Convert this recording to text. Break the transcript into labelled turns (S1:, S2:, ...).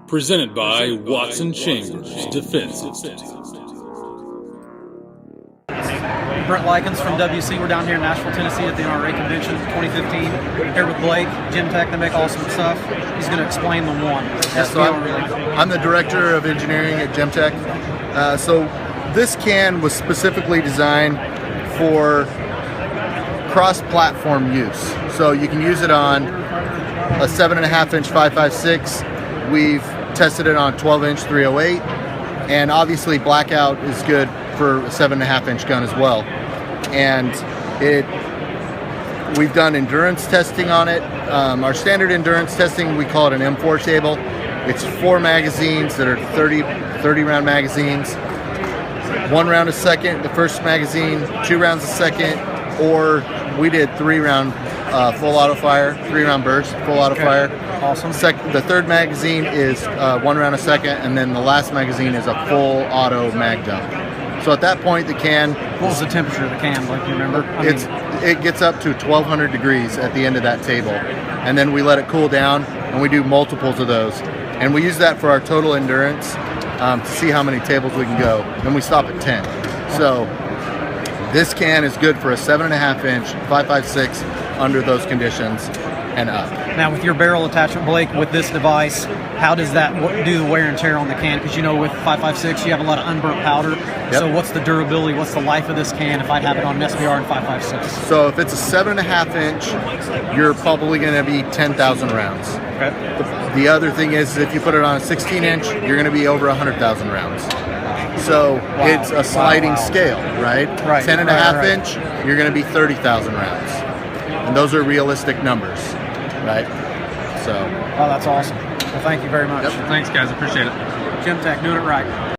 S1: Presented by Watson Chambers Defense Institute.
S2: Brent Likens from WC. We're down here in Nashville, Tennessee at the NRA convention 2015. Here with Blake, Gemtech. They make awesome stuff. He's going to explain the one.
S3: I'm the director of engineering at Gemtech. So this can was specifically designed for cross-platform use. So you can use it on a 7.5-inch 5.56. We've tested it on 12-inch 308, and obviously blackout is good for a 7.5-inch gun as well. And we've done endurance testing on it. Our standard endurance testing, we call it an M4 table. It's 4 magazines that are 30 round magazines, 1 round a second, the first magazine, 2 rounds a second, or we did 3 round full auto fire, 3 round burst, full auto fire.
S2: Awesome.
S3: The third magazine is 1 round a second, and then the last magazine is a full auto mag dump. So at that point, the can...
S2: What was the temperature of the can, like you remember?
S3: It gets up to 1,200 degrees at the end of that table. And then we let it cool down, and we do multiples of those. And we use that for our total endurance to see how many tables we can go. Then we stop at 10. So this can is good for a 7.5-inch 5.56 under those conditions and up.
S2: Now with your barrel attachment, Blake, with this device, how does that do the wear and tear on the can? Because you know with 5.56 you have a lot of unburnt powder. Yep. So what's the durability, what's the life of this can if I'd have it on an SBR and 5.56?
S3: So if it's a 7.5-inch, you're probably going to be 10,000 rounds.
S2: Okay.
S3: The other thing is if you put it on a 16-inch, you're going to be over 100,000 rounds. So it's a sliding scale, right? 10.5-inch, you're going to be 30,000 rounds. And those are realistic numbers, right? So.
S2: Oh, that's awesome. Well, thank you very much.
S4: Yep. Thanks, guys. Appreciate it.
S2: Gemtech, doing it right.